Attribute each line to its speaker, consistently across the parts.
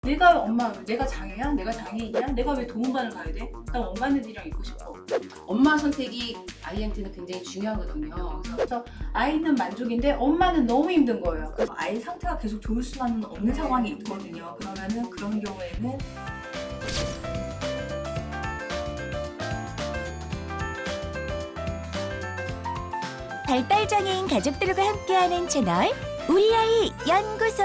Speaker 1: 내가 엄마, 내가 장애야? 내가 장애인이야? 내가 왜 도움반을 가야 돼? 나 원반 애들이랑 있고 싶어.
Speaker 2: 엄마 선택이 아이한테는 굉장히 중요하거든요.
Speaker 1: 그래서 아이는 만족인데 엄마는 너무 힘든 거예요. 그래서
Speaker 3: 아이 상태가 계속 좋을 수만은 없는 상황이 있거든요. 그러면은 그런 경우에는
Speaker 4: 발달장애인 가족들과 함께하는 채널 우리 아이 연구소.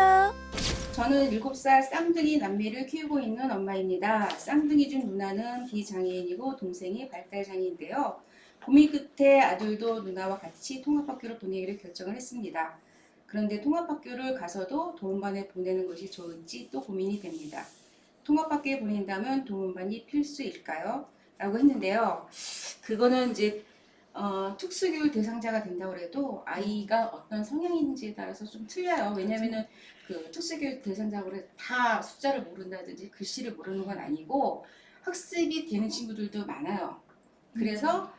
Speaker 2: 저는 7살 쌍둥이 남매를 키우고 있는 엄마입니다. 쌍둥이 중 누나는 비장애인이고 동생이 발달장애인데요. 고민 끝에 아들도 누나와 같이 통합학교를 보내기로 결정을 했습니다. 그런데 통합학교를 가서도 도움반에 보내는 것이 좋을지 또 고민이 됩니다. 통합학교에 보낸다면 도움반이 필수일까요? 라고 했는데요. 그거는 이제 특수교육 대상자가 된다고 해도 아이가 어떤 성향인지에 따라서 좀 틀려요. 왜냐면은 그 특수교육 대상자고 해서 다 숫자를 모른다든지 글씨를 모르는 건 아니고 학습이 되는 친구들도 많아요. 그래서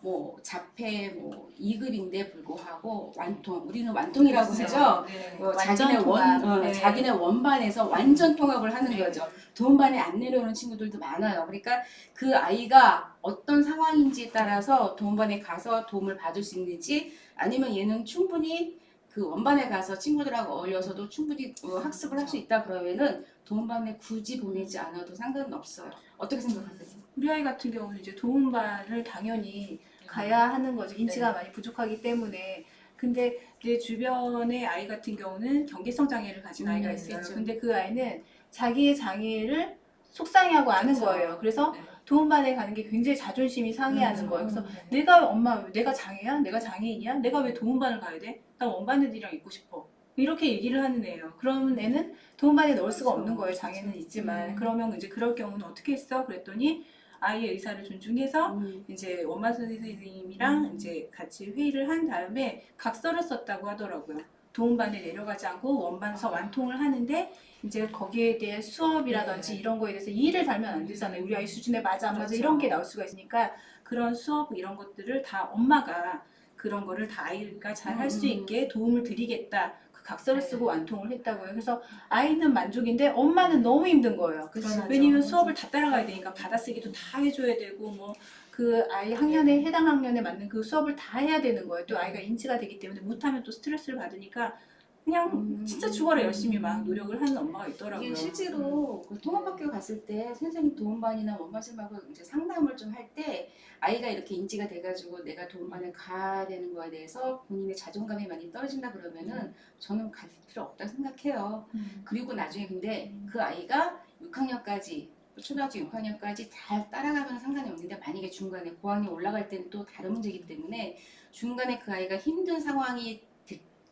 Speaker 2: 뭐 자폐 뭐 2급인데 불구하고 완통, 우리는 완통이라고 하죠.
Speaker 1: 네.
Speaker 2: 자기네 원반에서 완전 통합을 하는 거죠. 도움반에 안 내려오는 친구들도 많아요. 그러니까 그 아이가 어떤 상황인지에 따라서 도움반에 가서 도움을 받을 수 있는지, 아니면 얘는 충분히 그 원반에 가서 친구들하고 어울려서도 충분히 학습을 할 수 있다 그러면은 도움반에 굳이 보내지 않아도 상관은 없어요. 어떻게 생각하세요?
Speaker 1: 우리 아이 같은 경우는 이제 도움반을 당연히 가야 하는 거죠. 인지가 많이 부족하기 때문에. 근데 내 주변의 아이 같은 경우는 경계성 장애를 가진 아이가 있어요.
Speaker 2: 그렇죠.
Speaker 1: 근데 그 아이는 자기의 장애를 속상해하고 아는
Speaker 2: 그렇죠.
Speaker 1: 거예요. 그래서
Speaker 2: 네.
Speaker 1: 도움반에 가는 게 굉장히 자존심이 상해하는 거예요. 그래서
Speaker 2: 네.
Speaker 1: 내가 엄마, 내가 장애야? 내가 장애인이야? 내가 왜 도움반을 가야 돼? 나 원반 애들이랑 있고 싶어. 이렇게 얘기를 하는 애예요. 그러면 애는 도움반에 넣을 수가 없는 거예요. 장애는 있지만. 그러면 이제 그럴 경우는 어떻게 했어? 그랬더니 아이의 의사를 존중해서 이제 원반 선생님이랑 이제 같이 회의를 한 다음에 각서를 썼다고 하더라고요. 도움반에 내려가지 않고 원반서 완통을 하는데 이제 거기에 대해 수업이라든지 이런 거에 대해서 이의를 달면 안 되잖아요. 우리 아이 수준에 맞아 안 맞아
Speaker 2: 그렇죠.
Speaker 1: 이런 게 나올 수가 있으니까 그런 수업 이런 것들을 다 엄마가 그런 거를 다 아이가 잘 할 수 있게 도움을 드리겠다. 그 각서를 쓰고 완통을 했다고요. 그래서 아이는 만족인데 엄마는 너무 힘든 거예요.
Speaker 2: 그렇죠.
Speaker 1: 왜냐면 수업을 다 따라가야 되니까 받아쓰기도 다 해줘야 되고 뭐 그 아이 학년에 해당 학년에 맞는 그 수업을 다 해야 되는 거예요. 또 아이가 인지가 되기 때문에 못하면 또 스트레스를 받으니까 그냥 진짜 죽어라 열심히 막 노력을 하는 엄마가 있더라고요.
Speaker 2: 이게 실제로 그 통합학교 갔을 때 선생님 도움반이나 원반쌤하고 이제 상담을 좀 할 때 아이가 이렇게 인지가 돼가지고 내가 도움반을 가야 되는 거에 대해서 본인의 자존감이 많이 떨어진다 그러면은 저는 갈 필요 없다 생각해요. 그리고 나중에 근데 그 아이가 6학년까지 초등학교 6학년까지 잘 따라가면 상관이 없는데 만약에 중간에 고학년 올라갈 때는 또 다른 문제이기 때문에 중간에 그 아이가 힘든 상황이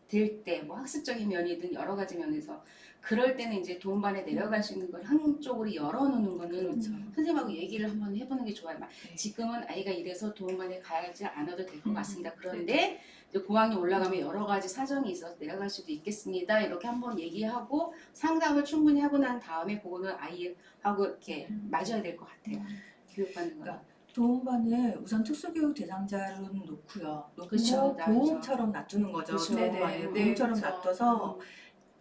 Speaker 2: 될 때 뭐 학습적인 면이든 여러 가지 면에서 그럴 때는 이제 도움반에 내려갈 수 있는 걸 한쪽으로 열어놓는 거는 선생님하고 얘기를 한번 해보는 게 좋아요. 지금은 아이가 이래서 도움반에 가지 않아도 될 것 같습니다. 그런데 이제 고학년 올라가면 여러 가지 사정이 있어서 내려갈 수도 있겠습니다. 이렇게 한번 얘기하고 상담을 충분히 하고 난 다음에 그거는 아이하고 이렇게 맞아야 될 것 같아요. 교육받는 거.
Speaker 3: 도움반을 우선 특수교육 대상자로 놓고요.
Speaker 2: 그렇죠.
Speaker 3: 보험처럼 놔두는 거죠.
Speaker 2: 그렇죠.
Speaker 3: 도움반을
Speaker 1: 네네.
Speaker 3: 보험처럼
Speaker 1: 그렇죠.
Speaker 3: 놔둬서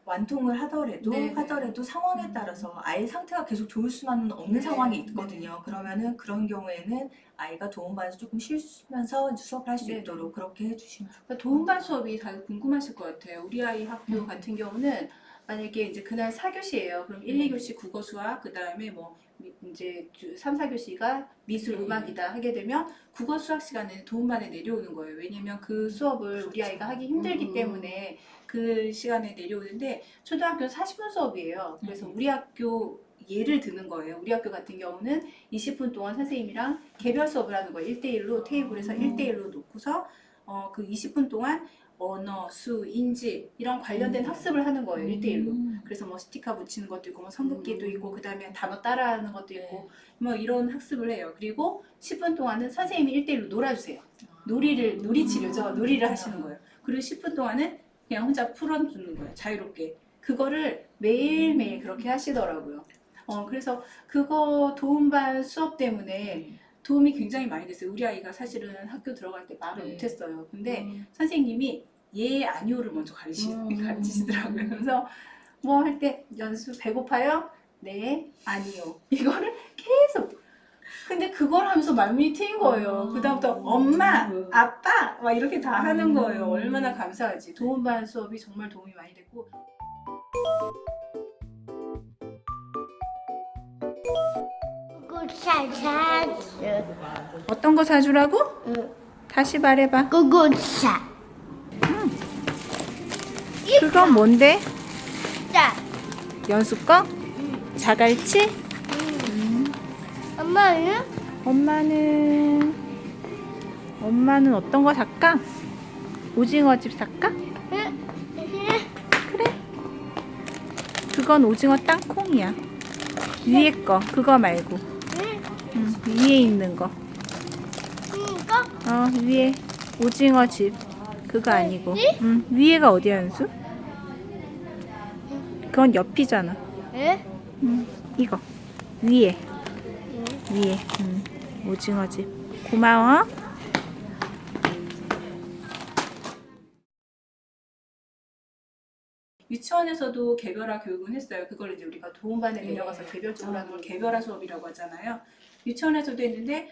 Speaker 3: 완통을 하더라도
Speaker 1: 네네.
Speaker 3: 상황에 따라서 아이 상태가 계속 좋을 수만은 없는
Speaker 1: 네.
Speaker 3: 상황이 있거든요. 그러면은 그런 경우에는 아이가 도움반에서 조금 쉬면서 수업을 할 수
Speaker 1: 네네.
Speaker 3: 있도록 그렇게 해주시면 좋겠어요.
Speaker 1: 그러니까 도움반 수업이 다들 궁금하실 것 같아요. 우리 아이 학교 같은 경우는 만약에 이제 그날 4교시예요. 그럼 1, 2교시 국어 수학, 그 다음에 뭐 이제 3, 4교시가 미술 음악이다 하게 되면 국어 수학 시간에 도움반에 내려오는 거예요. 왜냐면 그 수업을 우리 아이가 하기 힘들기 때문에 그 시간에 내려오는데 초등학교는 40분 수업이에요. 그래서 우리 학교 예를 드는 거예요. 우리 학교 같은 경우는 20분 동안 선생님이랑 개별 수업을 하는 거예요. 1대1로 테이블에서 1대1로 놓고서 그 20분 동안 언어, 수, 인지 이런 관련된 학습을 하는 거예요. 1대1로. 그래서 뭐 스티커 붙이는 것도 있고 뭐 선긋기도 있고 그 다음에 단어 따라하는 것도 있고 뭐 이런 학습을 해요. 그리고 10분 동안은 선생님이 1대1로 놀아주세요. 놀이치료죠. 놀이를 하시는 거예요. 그리고 10분 동안은 그냥 혼자 풀어주는 거예요. 자유롭게. 그거를 매일매일 그렇게 하시더라고요. 그래서 그거 도움반 수업 때문에 도움이 굉장히 많이 됐어요. 우리 아이가 사실은 학교 들어갈 때 말을 못했어요. 근데 선생님이 예, 아니오를 먼저 가르치시더라고요. 그래서 뭐 할 때 연수 배고파요? 네, 아니요. 이거를 계속. 근데 그걸 하면서 말문이 트인 거예요. 그다음부터 엄마, 아빠 막 이렇게 다 하는 거예요. 얼마나 감사하지. 도움받은 수업이 정말 도움이 많이 됐고.
Speaker 5: 구구샤샤
Speaker 1: 어떤 거 사주라고? 다시 말해봐.
Speaker 5: 구구샤
Speaker 1: 그건 뭔데?
Speaker 5: 자
Speaker 1: 연수 거? 자갈치?
Speaker 5: 엄마는
Speaker 1: 엄마는 어떤 거 살까? 오징어집 살까? 그래. 그건 오징어 땅콩이야. 위에 거, 그거 말고. 위에 있는 거.
Speaker 5: 이거
Speaker 1: 위에 오징어집. 그거 아니고. 위에가 어디야, 연수? 그건 옆이잖아. 이거. 위에. 오징어집. 고마워. 유치원에서도 개별화 교육은 했어요. 그걸 이제 우리가 도움반에 내려가서 개별적으로 하는 걸 개별화 수업이라고 하잖아요. 유치원에서도 했는데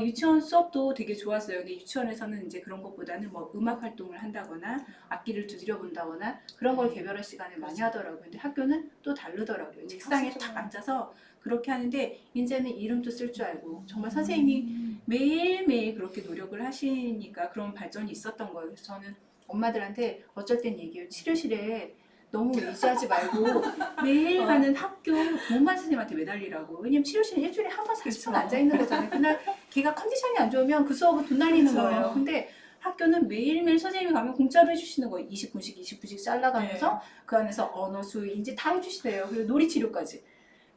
Speaker 1: 유치원 수업도 되게 좋았어요. 근데 유치원에서는 이제 그런 것보다는 뭐 음악 활동을 한다거나 악기를 두드려 본다거나 그런 걸 개별화 시간에 많이 하더라고요. 근데 학교는 또 다르더라고요. 책상에 탁 앉아서 그렇게 하는데 이제는 이름도 쓸 줄 알고 정말 선생님이 매일매일 그렇게 노력을 하시니까 그런 발전이 있었던 거예요. 그래서 저는 엄마들한테 어쩔 땐 얘기해요. 치료실에 너무 의지하지 말고 매일 가는 학교 도움반 선생님한테 매달리라고. 왜냐면 치료실은 일주일에 한 번 40분 앉아있는 거잖아요. 그날 걔가 컨디션이 안 좋으면 그 수업은 돈 날리는 거예요. 근데 학교는 매일매일 선생님이 가면 공짜로 해주시는 거예요. 20분씩 잘라가면서 그 안에서 언어, 수, 인지 다 해주시대요. 그리고 놀이치료까지.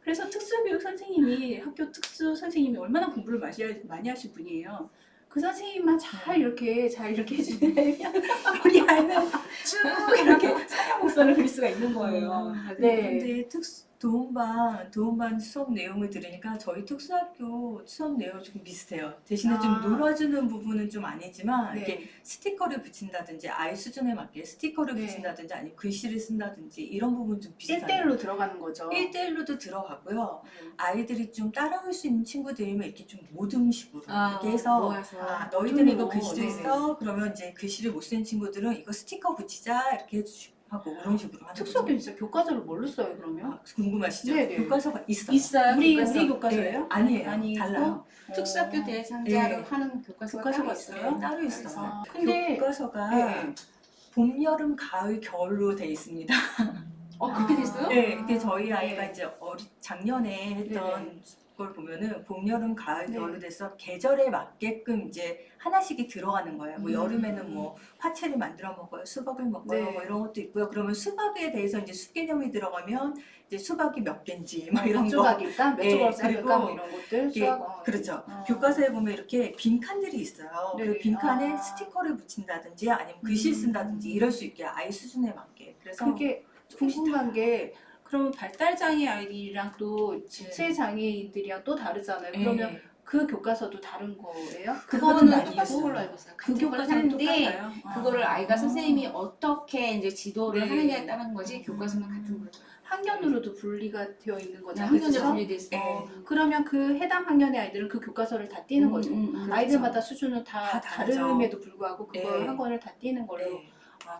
Speaker 1: 그래서 특수교육 선생님이 학교 특수 선생님이 얼마나 공부를 많이 하신 분이에요. 그 선생님만 잘 이렇게 해주면 우리 아이는 쭉 이렇게 사냥 곡선을 그릴 수가 있는 거예요. 네.
Speaker 3: 근데 도움반 수업 내용을 들으니까 저희 특수학교 수업 내용 조금 비슷해요. 대신에 좀 놀아주는 부분은 좀 아니지만
Speaker 1: 네.
Speaker 3: 이렇게 스티커를 붙인다든지 아이 수준에 맞게 스티커를
Speaker 1: 네.
Speaker 3: 붙인다든지 아니면 글씨를 쓴다든지 이런 부분 좀 비슷해요.
Speaker 1: 1대1로 들어가는 거죠.
Speaker 3: 1대1로도 들어가고요. 아이들이 좀 따라올 수 있는 친구들이면 이렇게 좀 모듬식으로 이렇게 해서
Speaker 2: 모아서.
Speaker 3: 너희들은 이거
Speaker 1: 모듬으로.
Speaker 3: 글씨를
Speaker 1: 네네.
Speaker 3: 써. 그러면 이제 글씨를 못 쓰는 친구들은 이거 스티커 붙이자 이렇게 해주시고 하고 그런 식으로 하는
Speaker 1: 특수학교 진짜 교과서를 뭘로 써요 그러면?
Speaker 3: 궁금하시죠?
Speaker 1: 네네.
Speaker 3: 교과서가 있어요.
Speaker 2: 있어요.
Speaker 1: 우리
Speaker 2: 교과서.
Speaker 1: 교과서예요?
Speaker 3: 네, 아니에요.
Speaker 1: 아니고?
Speaker 3: 달라요.
Speaker 2: 특수학교 대상자로
Speaker 3: 네.
Speaker 2: 하는 교과서가
Speaker 1: 교과서가
Speaker 2: 따로
Speaker 1: 있어요?
Speaker 3: 네, 따로 있어요.
Speaker 1: 근데
Speaker 3: 교과서가
Speaker 1: 네.
Speaker 3: 봄, 여름, 가을, 겨울로 돼 있습니다.
Speaker 2: 그렇게 됐어요?
Speaker 3: 네, 근데 저희 아이가
Speaker 1: 네.
Speaker 3: 이제 작년에 했던
Speaker 1: 네네.
Speaker 3: 걸 보면은 봄, 여름, 가을,
Speaker 1: 네.
Speaker 3: 겨울로 돼서 계절에 맞게끔 이제 하나씩이 들어가는 거예요. 뭐 여름에는 뭐 화채를 만들어 먹어요, 수박을 먹어요,
Speaker 1: 네.
Speaker 3: 뭐 이런 것도 있고요. 그러면 수박에 대해서 이제 수개념이 들어가면 이제 수박이 몇 개인지 뭐 이런
Speaker 1: 몇
Speaker 3: 거.
Speaker 1: 조각일까? 몇
Speaker 3: 네,
Speaker 1: 조각 쌓을까?
Speaker 3: 그리고
Speaker 1: 뭐 이런 것들
Speaker 3: 이게
Speaker 1: 수학
Speaker 3: 그렇죠. 교과서에 보면 이렇게 빈칸들이 있어요.
Speaker 1: 네네.
Speaker 3: 그 빈칸에
Speaker 1: 아.
Speaker 3: 스티커를 붙인다든지 아니면 글씨 쓴다든지 이럴 수 있게 아이 수준에 맞게. 그래서
Speaker 1: 그게 궁금한 게 그러면 발달장애 아이들이랑 또 지체장애인들이랑 또 다르잖아요. 그러면
Speaker 3: 네.
Speaker 1: 그 교과서도 다른 거예요?
Speaker 2: 그거는
Speaker 3: 아니었어요.
Speaker 2: 똑같은 걸로 알고 있어요.
Speaker 1: 그
Speaker 2: 같은 걸
Speaker 1: 교과서는
Speaker 2: 하는데
Speaker 1: 똑같아요?
Speaker 2: 그거를 아이가 선생님이 어떻게 이제 지도를
Speaker 1: 네.
Speaker 2: 하느냐에 따른 거지 교과서는 같은 거죠.
Speaker 1: 학년으로도 분리가 되어 있는
Speaker 2: 네,
Speaker 1: 거잖아요.
Speaker 2: 학년제
Speaker 1: 그렇죠?
Speaker 2: 분리돼 있어요.
Speaker 1: 그러면 그 해당 학년의 아이들은 그 교과서를 다 띄는 거죠. 아이들마다 수준은 다
Speaker 3: 다 다르죠.
Speaker 1: 다름에도 불구하고 그걸
Speaker 3: 네.
Speaker 1: 한 권을 다 띄는 걸로.
Speaker 3: 네.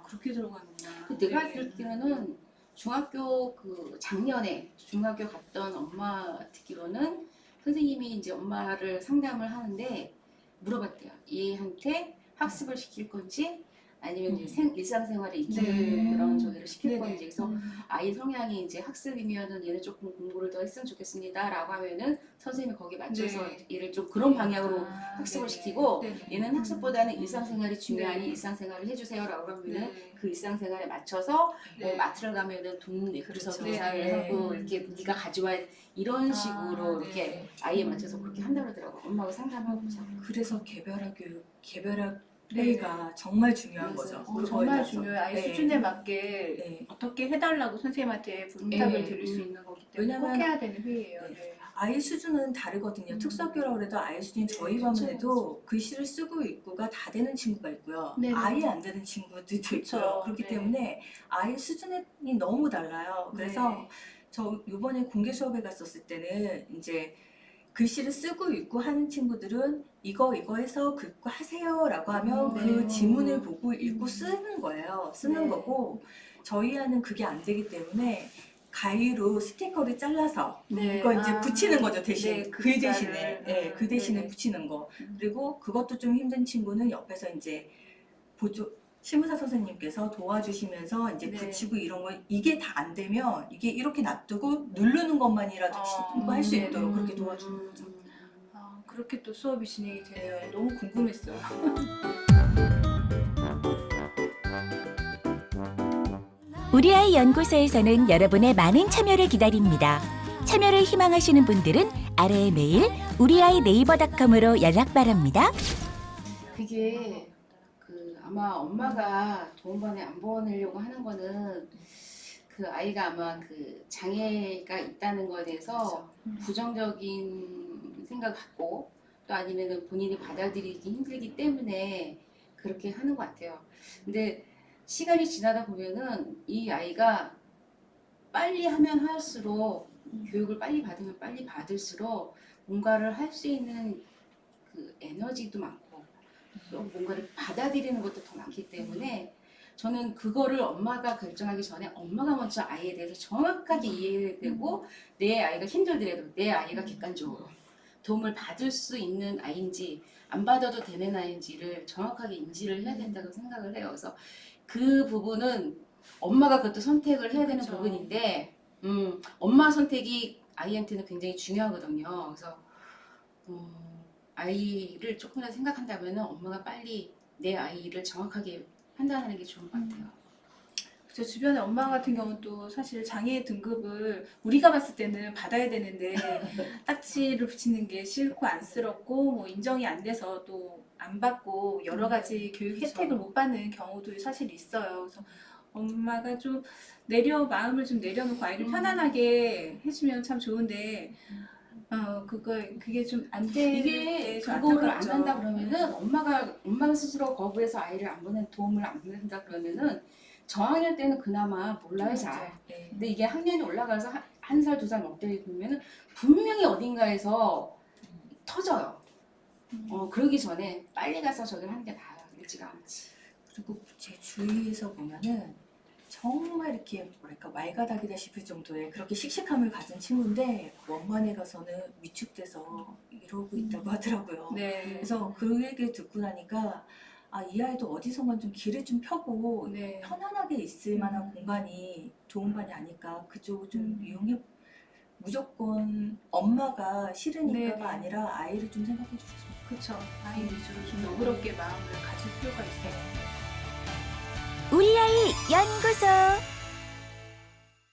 Speaker 1: 그렇게 들어가는구나.
Speaker 2: 내가
Speaker 1: 네.
Speaker 2: 듣기로는 중학교 작년에 중학교 갔던 엄마 듣기로는 선생님이 이제 엄마를 상담을 하는데 물어봤대요. 얘한테 학습을 시킬 건지 아니면 이제 일상생활에 익히는
Speaker 1: 네.
Speaker 2: 그런 저기를 시킬
Speaker 1: 네네.
Speaker 2: 건지 그래서 아이 성향이 이제 학습이면은 얘는 조금 공부를 더 했으면 좋겠습니다라고 하면은 선생님이 거기에 맞춰서
Speaker 1: 네.
Speaker 2: 얘를 좀 그런 방향으로 학습을
Speaker 1: 네네.
Speaker 2: 시키고
Speaker 1: 네네.
Speaker 2: 얘는 학습보다는 일상생활이 중요하니
Speaker 1: 네.
Speaker 2: 일상생활을 해주세요라고 하면은
Speaker 1: 네.
Speaker 2: 그 일상생활에 맞춰서
Speaker 1: 네.
Speaker 2: 뭐 마트를 가면은 돈 내고서
Speaker 3: 그렇죠.
Speaker 2: 계산을
Speaker 1: 네.
Speaker 2: 하고 이렇게 네가 가져와 이런 식으로
Speaker 1: 네.
Speaker 2: 이렇게 아이에 맞춰서 그렇게 한다고 그러더라고. 엄마가 상담하고서.
Speaker 3: 그래서 개별화 교육, 개별화
Speaker 1: 네.
Speaker 3: 회의가 정말 중요한
Speaker 2: 맞아요.
Speaker 3: 거죠.
Speaker 1: 정말 중요해요. 아이
Speaker 3: 네.
Speaker 1: 수준에 맞게
Speaker 3: 네.
Speaker 1: 어떻게 해달라고 선생님한테 부탁을
Speaker 3: 네.
Speaker 1: 드릴 수 있는 거기 때문에
Speaker 3: 왜냐면
Speaker 1: 꼭 해야 되는 회의예요.
Speaker 3: 네.
Speaker 1: 네.
Speaker 3: 아이 수준은 다르거든요. 특수학교라고 해도 아이 수준이 저희 반에도 글씨를 쓰고 읽고가 다 되는 친구가 있고요.
Speaker 1: 네네.
Speaker 3: 아예 안 되는 친구들도 있고요.
Speaker 1: 그쵸.
Speaker 3: 그렇기
Speaker 1: 네.
Speaker 3: 때문에 아이 수준이 너무 달라요. 그래서
Speaker 1: 네.
Speaker 3: 저 이번에 공개 수업에 갔었을 때는 이제 글씨를 쓰고 읽고 하는 친구들은 이거 해서 긁고 하세요라고 하면
Speaker 1: 네.
Speaker 3: 그 지문을 보고 읽고 쓰는 거예요. 쓰는
Speaker 1: 네.
Speaker 3: 거고 저희 아는 그게 안 되기 때문에 가위로 스티커를 잘라서
Speaker 1: 네.
Speaker 3: 그거 이제
Speaker 1: 아.
Speaker 3: 붙이는 거죠 대신
Speaker 1: 네,
Speaker 3: 그
Speaker 1: 글자를.
Speaker 3: 대신에 그 대신에
Speaker 1: 네네.
Speaker 3: 붙이는 거.
Speaker 1: 음.
Speaker 3: 그리고 그것도 좀 힘든 친구는 옆에서 이제 보조 심의사 선생님께서 도와주시면서 이제
Speaker 1: 네.
Speaker 3: 붙이고 이런 거 이게 다 안 되면 이게 이렇게 놔두고 누르는 것만이라도 할 수
Speaker 1: 네.
Speaker 3: 있도록 그렇게 도와주는 거죠.
Speaker 1: 아, 그렇게 또 수업이 진행이 되네요. 너무 궁금했어요.
Speaker 4: 우리 아이 연구소에서는 여러분의 많은 참여를 기다립니다. 참여를 희망하시는 분들은 아래의 메일 우리아이네이버닷컴으로 연락 바랍니다.
Speaker 2: 그게 아마 엄마가 도움반에 안 보내려고 하는 거는 그 아이가 아마 그 장애가 있다는 거에 대해서 부정적인 생각 갖고 또 아니면은 본인이 받아들이기 힘들기 때문에 그렇게 하는 것 같아요. 근데 시간이 지나다 보면은 이 아이가 빨리 하면 할수록 교육을 빨리 받으면 빨리 받을수록 뭔가를 할 수 있는 그 에너지도 많고 또 뭔가를 받아들이는 것도 더 많기 때문에 저는 그거를 엄마가 결정하기 전에 엄마가 먼저 아이에 대해서 정확하게 이해되고 내 아이가 힘들더라도 내 아이가 객관적으로 도움을 받을 수 있는 아이인지 안 받아도 되는 아이인지를 정확하게 인지를 해야 된다고 생각을 해요. 그래서 그 부분은 엄마가 그것도 선택을 해야 되는
Speaker 1: 그쵸.
Speaker 2: 부분인데 엄마 선택이 아이한테는 굉장히 중요하거든요. 그래서 아이를 조금이라도 생각한다면 엄마가 빨리 내 아이를 정확하게 판단하는 게 좋은 것 같아요.
Speaker 1: 저 주변에 엄마 같은 경우는 또 사실 장애 등급을 우리가 봤을 때는 받아야 되는데 딱지를 붙이는 게 싫고 안쓰럽고 뭐 인정이 안 돼서 또 안 받고 여러 가지 교육 혜택을 못 받는 경우도 사실 있어요. 그래서 엄마가 좀 마음을 좀 내려놓고 아이를 편안하게 해주면 참 좋은데 그게 좀 안
Speaker 2: 이게
Speaker 1: 되게 좀
Speaker 2: 그거를 안
Speaker 1: 안타깝죠.
Speaker 2: 한다 그러면은 엄마가 스스로 거부해서 아이를 안 보낸 도움을 안 받는다 그러면은 저학년 때는 그나마 몰라요 잘.
Speaker 3: 네.
Speaker 2: 근데 이게 학년이 올라가서 한 살, 두 살 먹더니 보면은 분명히 어딘가에서 터져요. 그러기 전에 빨리 가서 저기를 하는 게 나아요. 일찍 않지.
Speaker 3: 그리고 제 주위에서 보면은 정말 이렇게 뭐랄까 왈가닥이다 싶을 정도의 그렇게 씩씩함을 가진 친구인데 원반에 가서는 위축돼서 이러고 있다고 하더라고요.
Speaker 1: 네.
Speaker 3: 그래서 그 얘기를 듣고 나니까 이 아이도 어디선가 좀 길을 좀 펴고
Speaker 1: 네.
Speaker 3: 편안하게 있을 만한 공간이 좋은 반이 아닐까 그쪽을 좀 이용해 무조건 엄마가 싫으니까가
Speaker 1: 네네.
Speaker 3: 아니라 아이를 좀 생각해 주셨으면 좋겠어요.
Speaker 1: 그쵸. 아이 위주로 좀 너그럽게 마음을 가질 필요가 있어요.
Speaker 4: 우리 아이 연구소.